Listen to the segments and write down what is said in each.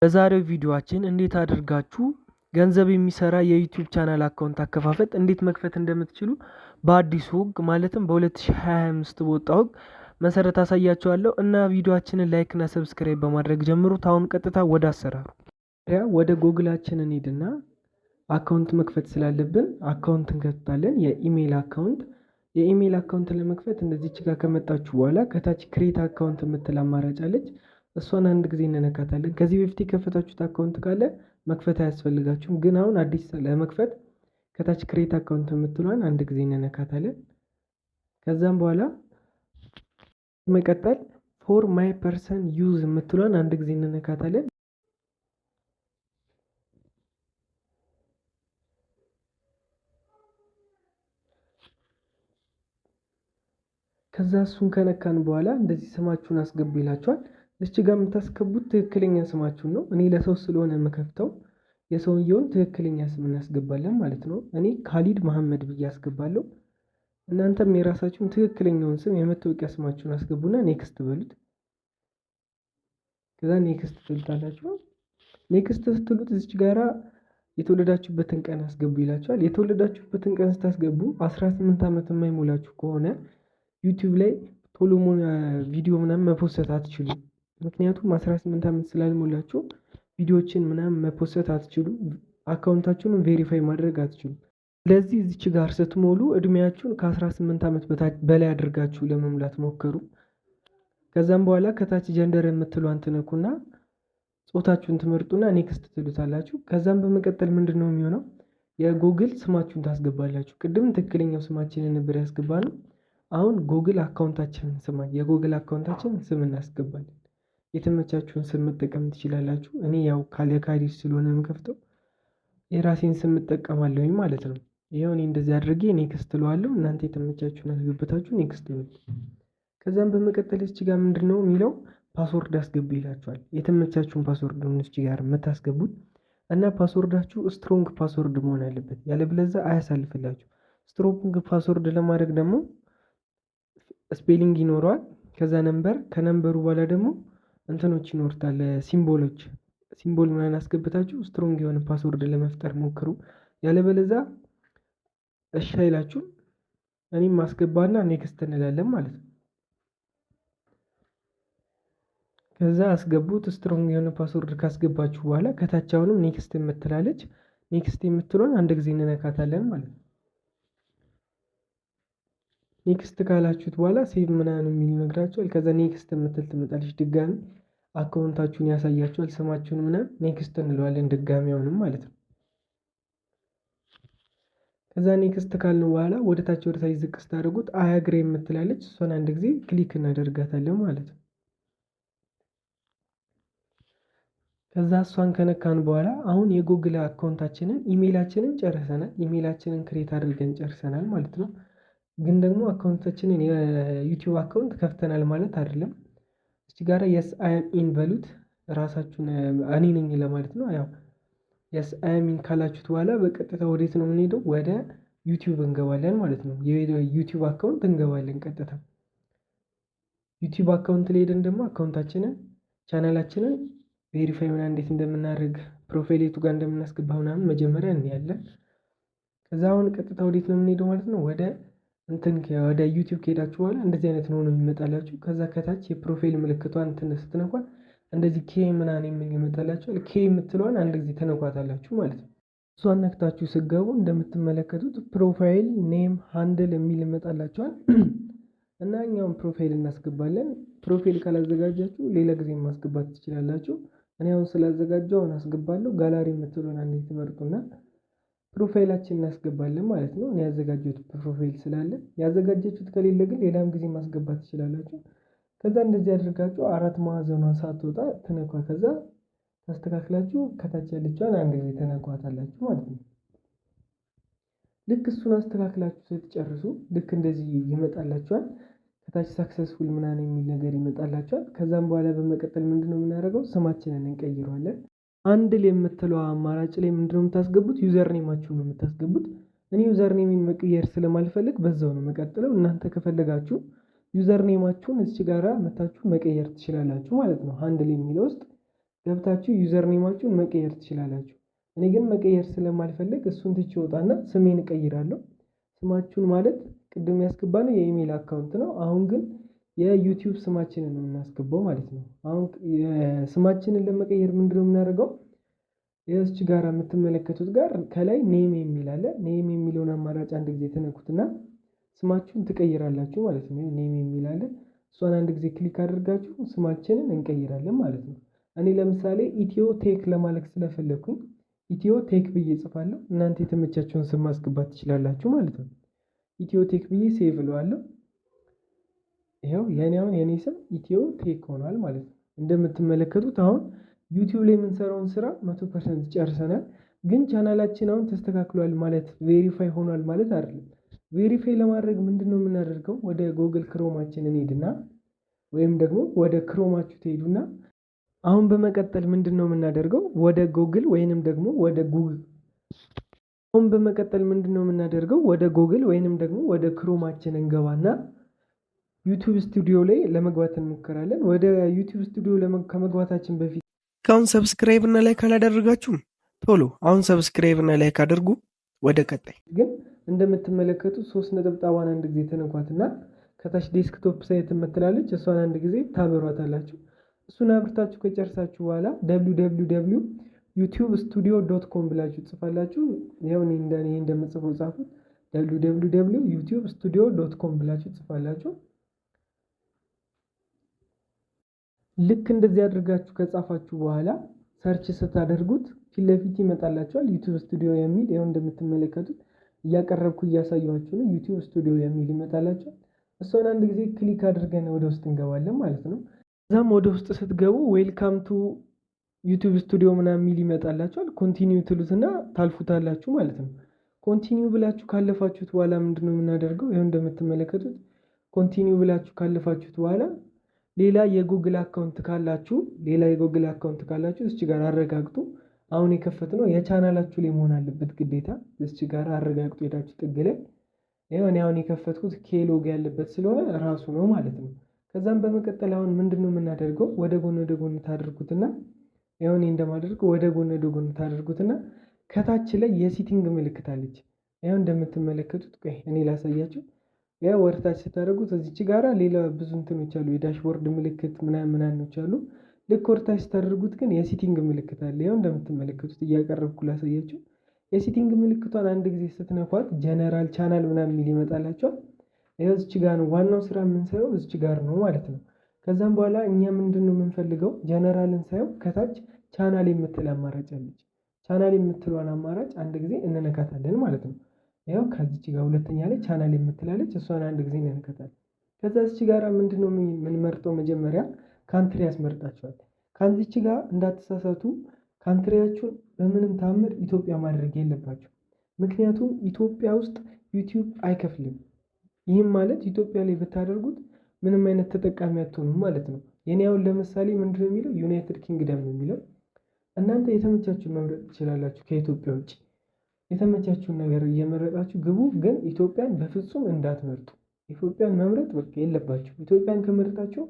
በዛሬው ቪዲዮአችን እንዴት አድርጋችሁ ገንዘብ የሚሰራ የዩቲዩብ ቻናል አካውንት አከፋፈት እንዴት መክፈት እንደምትችሉ በአዲሱ ህግ ማለትም በ2025 በወጣው ህግ መሰረት አሳያችኋለሁ እና ቪዲዮአችንን ላይክ እና ሰብስክራይብ በማድረግ ጀምሩት። አሁን ቀጥታ ወደ አሰራሩ ወደ ጉግላችን እንሂድና አካውንት መክፈት ስላለብን አካውንት እንከፍታለን። የኢሜል አካውንት ለመክፈት እንደዚች ጋር ከመጣችሁ በኋላ ከታች ክሬት አካውንት የምትል አማራጭ አለች። እሷን አንድ ጊዜ እንነካታለን። ከዚህ በፊት የከፈታችሁት አካውንት ካለ መክፈት አያስፈልጋችሁም። ግን አሁን አዲስ ለመክፈት ከታች ክሬት አካውንት የምትሏን አንድ ጊዜ እንነካታለን። ከዛም በኋላ መቀጠል ፎር ማይ ፐርሰን ዩዝ የምትሏን አንድ ጊዜ እንነካታለን። ከዛ እሱን ከነካን በኋላ እንደዚህ ስማችሁን አስገቡ ይላችኋል። እዚህ ጋር የምታስገቡት ትክክለኛ ስማችሁን ነው። እኔ ለሰው ስለሆነ የምከፍተው የሰውየውን ትክክለኛ ስም እናስገባለን ማለት ነው። እኔ ካሊድ መሐመድ ብዬ አስገባለሁ። እናንተም የራሳችሁን ትክክለኛውን ስም የመታወቂያ ስማችሁን አስገቡና ኔክስት በሉት። ከዛ ኔክስት ትሉታላችሁ። ኔክስት ስትሉት እዚች ጋራ የተወለዳችሁበትን ቀን አስገቡ ይላችኋል። የተወለዳችሁበትን ቀን ስታስገቡ 18 ዓመት የማይሞላችሁ ከሆነ ዩቲዩብ ላይ ቶሎ ቪዲዮ ምናምን መፖሰት አትችሉም። ምክንያቱም 18 ዓመት ስላልሞላችሁ ቪዲዮዎችን ምናምን መፖሰት አትችሉም። አካውንታችሁንም ቬሪፋይ ማድረግ አትችሉም። ስለዚህ እዚች ጋር ስትሞሉ እድሜያችሁን ከ18 ዓመት በላይ አድርጋችሁ ለመሙላት ሞክሩ። ከዛም በኋላ ከታች ጀንደር የምትሏን ትነኩና ጾታችሁን ትመርጡና ኔክስት ትሉታላችሁ። ከዛም በመቀጠል ምንድን ነው የሚሆነው የጉግል ስማችሁን ታስገባላችሁ። ቅድም ትክክለኛው ስማችንን ነበር ያስገባነው። አሁን ጉግል አካውንታችንን የጉግል አካውንታችንን ስም እናስገባለን። የተመቻችሁን ስም መጠቀም ትችላላችሁ። እኔ ያው ካሊድ ስለሆነ የምከፍተው የራሴን ስም እጠቀማለሁኝ ማለት ነው። ይኸው እኔ እንደዚህ አድርጌ ኔክስት እለዋለሁ። እናንተ የተመቻችሁን አስገብታችሁ ኔክስት በሉ። ከዛም በመቀጠል እዚህ ጋር ምንድነው የሚለው ፓስወርድ አስገቡ ይላችኋል። የተመቻችሁን ፓስወርድ ነው እዚህ ጋር የምታስገቡት እና ፓስወርዳችሁ ስትሮንግ ፓስወርድ መሆን አለበት፣ ያለበለዚያ አያሳልፍላችሁ። ስትሮንግ ፓስወርድ ለማድረግ ደግሞ ስፔሊንግ ይኖረዋል። ከዛ ነምበር፣ ከነምበሩ በኋላ ደግሞ እንትኖች ይኖርታል፣ ሲምቦል ምናምን አስገብታችሁ ስትሮንግ የሆነ ፓስወርድ ለመፍጠር ሞክሩ። ያለበለዚያ እሺ አይላችሁ። እኔም ማስገባና ኔክስት እንላለን ማለት ነው። ከዛ አስገቡት። ስትሮንግ የሆነ ፓስወርድ ካስገባችሁ በኋላ ከታች አሁንም ኔክስት የምትላለች፣ ኔክስት የምትለውን አንድ ጊዜ እንነካታለን ማለት ነው። ኔክስት ካላችሁት በኋላ ሴቭ ምናምን የሚል ይነግራችኋል። ከዛ ኔክስት የምትል ትመጣለች። ድጋሚ አካውንታችሁን ያሳያችኋል፣ ስማችሁን ምናምን ኔክስት እንለዋለን ድጋሚ አሁንም ማለት ነው። ከዛ ኔክስት ካልነው በኋላ ወደ ታች ዝቅ ስታደርጉት አያግሬ የምትላለች፣ እሷን አንድ ጊዜ ክሊክ እናደርጋታለን ማለት ነው። ከዛ እሷን ከነካን በኋላ አሁን የጉግል አካውንታችንን ኢሜይላችንን ጨርሰናል። ኢሜይላችንን ክሬት አድርገን ጨርሰናል ማለት ነው። ግን ደግሞ አካውንታችንን የዩቲዩብ አካውንት ከፍተናል ማለት አይደለም። እዚህ ጋር የስ አይ አም ኢን በሉት። ራሳችሁን እኔ ነኝ ለማለት ነው። ያው የስ አይ አም ኢን ካላችሁት በኋላ በቀጥታ ወዴት ነው የምንሄደው? ወደ ዩቲዩብ እንገባለን ማለት ነው። የዩቲዩብ አካውንት እንገባለን ቀጥታ። ዩቲዩብ አካውንት ላይ ሄደን ደግሞ አካውንታችንን ቻናላችንን ቬሪፋይ ምናምን እንዴት እንደምናደርግ ፕሮፋይሌቱ ጋር እንደምናስገባ ምናምን መጀመሪያ እናያለን። ከዛ አሁን ቀጥታ ወዴት ነው የምንሄደው ማለት ነው? ወደ ዩቲዩብ ከሄዳችሁ በኋላ እንደዚህ አይነት ነው የሚመጣላችሁ። ከዛ ከታች የፕሮፋይል ምልክቷን ስትነኳት እንደዚህ ኬ ምናምን የሚል ይመጣላችኋል። ኬ የምትለዋን አንድ ጊዜ ተነኳታላችሁ ማለት ነው። እሷን ነክታችሁ ስገቡ እንደምትመለከቱት ፕሮፋይል ኔም ሃንድል የሚል ይመጣላችኋል እና እኛውን ፕሮፋይል እናስገባለን። ፕሮፋይል ካላዘጋጃችሁ ሌላ ጊዜ ማስገባት ትችላላችሁ። እኔ አሁን ስላዘጋጀው አሁን አስገባለሁ። ጋላሪ የምትለውን አንዴ ትመርጡና ፕሮፋይላችን እናስገባለን ማለት ነው። እኔ ያዘጋጀሁት ፕሮፋይል ስላለ፣ ያዘጋጀችሁት ከሌለ ግን ሌላም ጊዜ ማስገባት ትችላላችሁ። ከዛ እንደዚህ አድርጋችሁ አራት ማዕዘኗን ሳትወጣ ትነኳ። ከዛ ታስተካክላችሁ ከታች ያለችዋን አንድ ጊዜ ተነኳታላችሁ ማለት ነው። ልክ እሱን አስተካክላችሁ ስትጨርሱ ልክ እንደዚህ ይመጣላችኋል። ከታች ሳክሰስፉል ምናምን የሚል ነገር ይመጣላችኋል። ከዛም በኋላ በመቀጠል ምንድነው የምናደርገው? ስማችንን እንቀይረዋለን። አንድል የምትለው አማራጭ ላይ ምንድነው የምታስገቡት? ዩዘር ኔማችሁን ነው የምታስገቡት። እኔ ዩዘር ኔሜን መቀየር ስለማልፈልግ በዛው ነው መቀጥለው። እናንተ ከፈለጋችሁ ዩዘር ኔማችሁን እዚህ ጋራ መታችሁ መቀየር ትችላላችሁ ማለት ነው። ሃንድል የሚለው ውስጥ ገብታችሁ ዩዘር ኔማችሁን መቀየር ትችላላችሁ። እኔ ግን መቀየር ስለማልፈልግ እሱን ትቼ እወጣና ስሜን እቀይራለሁ። ስማችሁን ማለት ቅድም ያስገባነው የኢሜል አካውንት ነው። አሁን ግን የዩቲዩብ ስማችንን ነው የምናስገባው ማለት ነው። አሁን ስማችንን ለመቀየር ምንድነው የምናደርገው? የዚች ጋር የምትመለከቱት ጋር ከላይ ኔም የሚል አለ። ኔም የሚለውን አማራጭ አንድ ጊዜ ተነኩትና ስማችሁን ትቀይራላችሁ ማለት ነው። ኔም የሚል አለ። እሷን አንድ ጊዜ ክሊክ አድርጋችሁ ስማችንን እንቀይራለን ማለት ነው። እኔ ለምሳሌ ኢትዮ ቴክ ለማለት ስለፈለኩኝ ኢትዮ ቴክ ብዬ ጽፋለሁ። እናንተ የተመቻችሁን ስም ማስገባት ትችላላችሁ ማለት ነው። ኢትዮ ቴክ ብዬ ሴቭ እለዋለሁ። ይኸው የኔ ስም ኢትዮ ቴክ ሆኗል ማለት ነው። እንደምትመለከቱት አሁን ዩቲዩብ ላይ የምንሰራውን ስራ 100% ጨርሰናል። ግን ቻናላችን አሁን ተስተካክሏል ማለት ቬሪፋይ ሆኗል ማለት አይደለም። ቬሪፋይ ለማድረግ ምንድነው የምናደርገው? ወደ ጎግል ክሮማችን እንሄድና ወይም ደግሞ ወደ ክሮማችሁ ትሄዱና አሁን በመቀጠል ምንድነው የምናደርገው? ወደ ጎግል ወይንም ደግሞ ወደ ጉግል አሁን በመቀጠል ምንድነው የምናደርገው? ወደ ጎግል ወይንም ደግሞ ወደ ክሮማችን እንገባና ዩቲዩብ ስቱዲዮ ላይ ለመግባት እንሞክራለን። ወደ ዩቲዩብ ስቱዲዮ ከመግባታችን በፊት አሁን ሰብስክራይብ እና ላይክ አላደረጋችሁም? ቶሎ አሁን ሰብስክራይብ እና ላይክ አድርጉ። ወደ ቀጣይ ግን እንደምትመለከቱት 3 ነጠብጣቧን አንድ ጊዜ ተነኳትና ከታች ዴስክቶፕ ሳይት የምትላለች እሷን አንድ ጊዜ ታበሯታላችሁ። እሱን አብርታችሁ ከጨርሳችሁ በኋላ www.youtubstudio.com ብላችሁ ጽፋላችሁ። ይኸው እኔ እንደምጽፈው ጻፉት። www.youtubstudio.com ብላችሁ ጽፋላችሁ። ልክ እንደዚህ አድርጋችሁ ከጻፋችሁ በኋላ ሰርች ስታደርጉት ፊት ለፊት ይመጣላችኋል ዩቲዩብ ስቱዲዮ የሚል። ይኸው እንደምትመለከቱት እያቀረብኩ እያሳየኋችሁ ነው። ዩቲዩብ ስቱዲዮ የሚል ይመጣላችኋል። እሷን አንድ ጊዜ ክሊክ አድርገን ወደ ውስጥ እንገባለን ማለት ነው። እዛም ወደ ውስጥ ስትገቡ ዌልካም ቱ ዩቲዩብ ስቱዲዮ ምናምን የሚል ይመጣላችኋል። ኮንቲኒው ትሉትና ታልፉታላችሁ ማለት ነው። ኮንቲኒው ብላችሁ ካለፋችሁት በኋላ ምንድነው የምናደርገው? ይኸው እንደምትመለከቱት ኮንቲኒው ብላችሁ ካለፋችሁት በኋላ ሌላ የጉግል አካውንት ካላችሁ እዚህ ጋር አረጋግጡ። አሁን የከፈትነው የቻናላችሁ ላይ መሆን አለበት ግዴታ። እዚህ ጋር አረጋግጡ ሄዳችሁ ጥግ ላይ። ይኸው እኔ አሁን የከፈትኩት ኬሎግ ያለበት ስለሆነ ራሱ ነው ማለት ነው። ከዛም በመቀጠል አሁን ምንድነው የምናደርገው? ወደ ጎን ታደርጉትና ይኸው እኔ እንደማደርገው ወደ ጎን ታደርጉትና ከታች ላይ የሴቲንግ ምልክት አለች። ይኸው እንደምትመለከቱት ቆይ እኔ ላሳያችሁ። ያው ወርታች ስታደርጉት እዚች ጋራ ሌላ ብዙ እንትኖች አሉ። የዳሽቦርድ ምልክት ምናምኖች አሉ። ልክ ወርታች ስታደርጉት ግን የሴቲንግ ምልክት አለ። ያው እንደምትመለከቱት እያቀረብኩ ላሳያችሁ። የሴቲንግ ምልክቷን አንድ ጊዜ ስትነኳት ጀነራል ቻናል ምናምን የሚል ይመጣላችኋል። ይኸው እዚች ጋር ነው ዋናው ስራ የምንሰራው እዚች ጋር ነው ማለት ነው። ከዛም በኋላ እኛ ምንድነው የምንፈልገው? ጀነራልን ሳይሆን ከታች ቻናል የምትል አማራጭ አለች። ቻናል የምትለዋን አማራጭ አንድ ጊዜ እንነካታለን ማለት ነው። ያው ከዚች ጋር ሁለተኛ ላይ ቻናል የምትላለች እሷን አንድ ጊዜ እንነካታለን። ከዛ እዚች ጋር ምንድነው የምንመርጠው? መጀመሪያ ካንትሪ ያስመርጣችኋል። ከዚች ጋር እንዳትሳሳቱ ካንትሪያችሁን በምንም ታምር ኢትዮጵያ ማድረግ የለባችሁ። ምክንያቱም ኢትዮጵያ ውስጥ ዩቲዩብ አይከፍልም። ይህም ማለት ኢትዮጵያ ላይ ብታደርጉት ምንም አይነት ተጠቃሚ አትሆኑም ማለት ነው። የኔ አሁን ለምሳሌ ምንድነው የሚለው ዩናይትድ ኪንግደም ነው የሚለው። እናንተ የተመቻችሁን መምረጥ ትችላላችሁ። ከኢትዮጵያ ውጭ የተመቻችሁን ነገር እየመረጣችሁ ግቡ። ግን ኢትዮጵያን በፍጹም እንዳትመርጡ። ኢትዮጵያን መምረጥ በቃ የለባችሁ። ኢትዮጵያን ከመረጣችሁ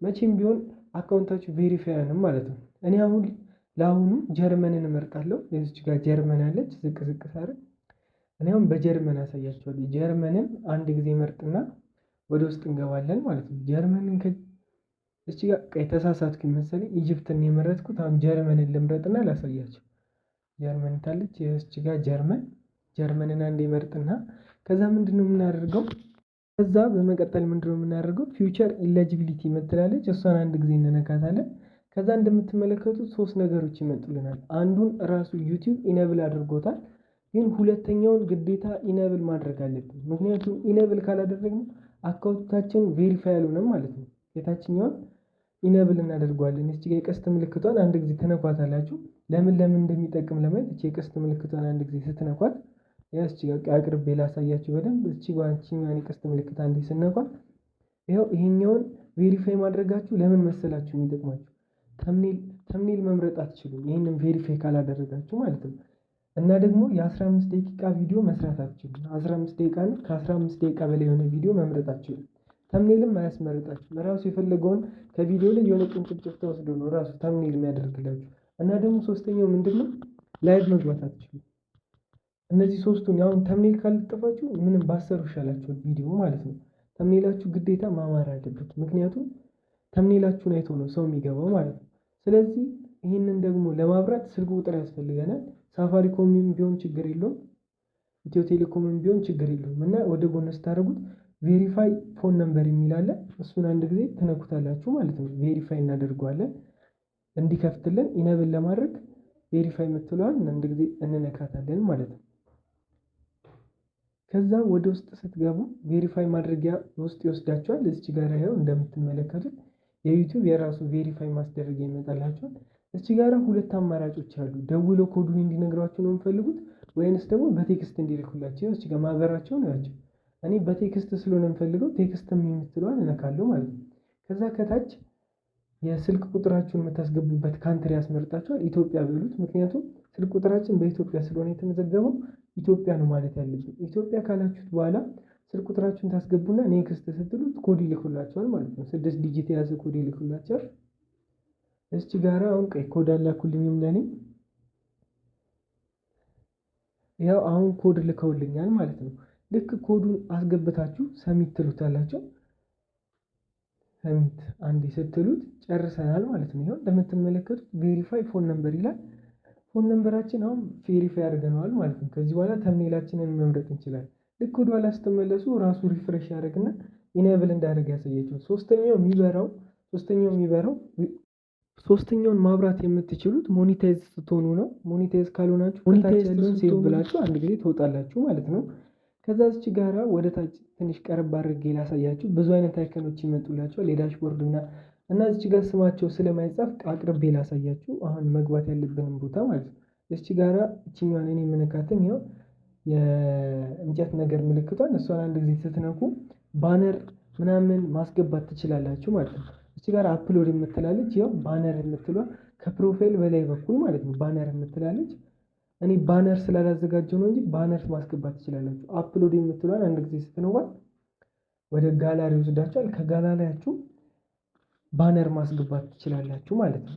መቼም ቢሆን አካውንታችሁ ቬሪፋይ አይሆንም ማለት ነው። እኔ አሁን ለአሁኑ ጀርመንን እመርጣለሁ። እዚች ጋር ጀርመን አለች። ዝቅ ሳደርግ እኔ አሁን በጀርመን አሳያችኋለሁ። ጀርመንን አንድ ጊዜ መርጥና ወደ ውስጥ እንገባለን ማለት ነው። ጀርመንን እዚች ጋር ተሳሳትኩኝ መሰለኝ። ኢጅፕትን የመረጥኩት። አሁን ጀርመንን ልምረጥና ላሳያችሁ። ጀርመን ታለች። እዚች ጋር ጀርመንን አንድ መርጥና ከዛ ምንድነው የምናደርገው? ከዛ በመቀጠል ምንድነው የምናደርገው? ፊውቸር ኢሊጂቢሊቲ መጥላለች። እሷን አንድ ጊዜ እንነካታለን። ከዛ እንደምትመለከቱት 3 ነገሮች ይመጡልናል። አንዱን ራሱ ዩቲዩብ ኢኔብል አድርጎታል። ግን ሁለተኛውን ግዴታ ኢኔብል ማድረግ አለብን። ምክንያቱም ኢኔብል ካላደረግን አካውንታችን ቬሪፋይ አልሆነም ማለት ነው። የታችኛውን ኢኔብል እናደርገዋለን። እዚህ ጋር የቀስት ምልክቷን አንድ ጊዜ ተነኳታላችሁ። ለምን እንደሚጠቅም ለማየት እቺ የቀስት ምልክቷን አንድ ጊዜ ስትነኳት ያስቺ ጋር አቅርቤ ላሳያችሁ በደንብ። እቺ ጋር የቀስት ምልክት አንዴ ስነኳት ይኸው ይሄኛውን ቬሪፋይ ማድረጋችሁ ለምን መሰላችሁ የሚጠቅማችሁ? ተምኔል መምረጥ አትችሉም። ይሄንን ቬሪፋይ ካላደረጋችሁ ማለት ነው። እና ደግሞ የ15 ደቂቃ ቪዲዮ መስራት አትችሉም። 15 ደቂቃ ነው። ከ15 ደቂቃ በላይ የሆነ ቪዲዮ መምረጥ አትችሉም። ተምኔልም አያስመርጣችሁም። ራሱ የፈለገውን ከቪዲዮ ላይ የሆነ ጭንጭብጭብ ተወስዶ ነው ራሱ ተምኔል የሚያደርግላችሁ። እና ደግሞ ሶስተኛው ምንድነው? ላይቭ መግባት አትችሉም። እነዚህ ሶስቱን አሁን ተምኔል ካልጠፋችሁ ምንም ባሰሩ ይሻላችኋል ቪዲዮ ማለት ነው። ተምኔላችሁ ግዴታ ማማር አለበት። ምክንያቱም ተምኔላችሁን አይቶ ነው ሰው የሚገባው ማለት ነው። ስለዚህ ይህንን ደግሞ ለማብራት ስልክ ቁጥር ያስፈልገናል። ሳፋሪኮምም ቢሆን ችግር የለውም፣ ኢትዮ ቴሌኮምም ቢሆን ችግር የለውም። እና ወደ ጎን ስታደርጉት ቬሪፋይ ፎን ነምበር የሚል አለ። እሱን አንድ ጊዜ ትነኩታላችሁ ማለት ነው። ቬሪፋይ እናደርገዋለን እንዲከፍትልን ኢነብል ለማድረግ ቬሪፋይ የምትለዋል አንድ ጊዜ እንነካታለን ማለት ነው። ከዛ ወደ ውስጥ ስትገቡ ቬሪፋይ ማድረጊያ ውስጥ ይወስዳችኋል። እዚች ጋር ይኸው እንደምትመለከቱት የዩቲዩብ የራሱ ቬሪፋይ ማስደረጊያ ይመጣላችኋል። እዚች ጋር ሁለት አማራጮች አሉ። ደውለው ኮዱን እንዲነግሯችሁ ነው የምፈልጉት ወይንስ ደግሞ በቴክስት እንዲልኩላችሁ። እዚች ጋር ማህበራቸውን ናቸው። እኔ በቴክስት ስለሆነ የምፈልገው ቴክስት የምትለዋል እነካለሁ ማለት ነው። ከዛ ከታች የስልክ ቁጥራችሁን የምታስገቡበት ካንትሪ ያስመርጣችኋል። ኢትዮጵያ በሉት። ምክንያቱም ስልክ ቁጥራችን በኢትዮጵያ ስለሆነ የተመዘገበው ኢትዮጵያ ነው ማለት ያለብን። ኢትዮጵያ ካላችሁት በኋላ ስልክ ቁጥራችሁን ታስገቡና ኔክስት ስትሉት ኮድ ይልኩላችኋል ማለት ነው። 6 ዲጂት የያዘ ኮድ ይልኩላችኋል። እዚች ጋር አሁን ቀይ ኮድ አላኩልኝም ለኔ። ያው አሁን ኮድ ልከውልኛል ማለት ነው። ልክ ኮዱን አስገብታችሁ ሰሚት ትሉታላችሁ። ሰሚት አንዴ ስትሉት ጨርሰናል ማለት ነው። ይኸው እንደምትመለከቱት ቬሪፋይ ፎን ነምበር ይላል። ፎን ነምበራችን አሁን ቬሪፋይ አድርገነዋል ማለት ነው። ከዚህ በኋላ ተምኔላችንን መምረጥ እንችላለን። ልክ ወደ ኋላ ስትመለሱ ራሱ ሪፍሬሽ ያደርግና ኢኔብል እንዳደረገ ያሳያችኋል። ሶስተኛውን ማብራት የምትችሉት ሞኒታይዝ ስትሆኑ ነው። ሞኒታይዝ ካልሆናችሁ ሞኒታይዝ ያለውን ሴቭ ብላችሁ አንድ ጊዜ ትወጣላችሁ ማለት ነው። ከዛ እዚች ጋራ ወደ ታች ትንሽ ቀረብ አድርጌ ላሳያችሁ። ብዙ አይነት አይከኖች ይመጡላችኋል የዳሽቦርድ እና እዚች ጋር ስማቸው ስለማይጻፍ አቅርቤ ላሳያችሁ። አሁን መግባት ያለብንን ቦታ ማለት ነው። እዚች ጋራ እችኛዋን እኔ የምነካትን ይኸው የእንጨት ነገር ምልክቷን እሷን አንድ ጊዜ ስትነኩ ባነር ምናምን ማስገባት ትችላላችሁ ማለት ነው። እዚህ ጋር አፕሎድ የምትላለች ይኸው ባነር የምትሏ ከፕሮፋይል በላይ በኩል ማለት ነው። ባነር የምትላለች እኔ ባነር ስላላዘጋጀው ነው እንጂ ባነር ማስገባት ትችላላችሁ። አፕሎድ የምትሏን አንድ ጊዜ ስትነኳት ወደ ጋላሪ ወስዳችኋል። ከጋላሪያችሁ ባነር ማስገባት ትችላላችሁ ማለት ነው።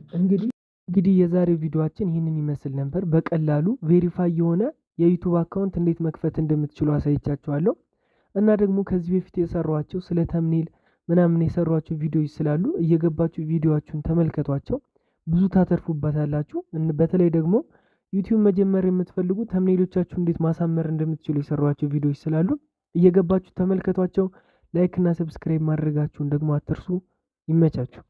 እንግዲህ የዛሬው ቪዲዮአችን ይህንን ይመስል ነበር። በቀላሉ ቬሪፋይ የሆነ የዩቲዩብ አካውንት እንዴት መክፈት እንደምትችሉ አሳይቻችኋለሁ። እና ደግሞ ከዚህ በፊት የሰሯቸው ስለ ተምኔል ምናምን የሰሯቸው ቪዲዮዎች ስላሉ እየገባችሁ ቪዲዮአችሁን ተመልከቷቸው። ብዙ ታተርፉበታላችሁ። በተለይ ደግሞ ዩቲዩብ መጀመር የምትፈልጉ ተምኔሎቻችሁ እንዴት ማሳመር እንደምትችሉ የሰሯቸው ቪዲዮዎች ስላሉ እየገባችሁ ተመልከቷቸው። ላይክ እና ሰብስክራይብ ማድረጋችሁን ደግሞ አትርሱ። ይመቻችሁ።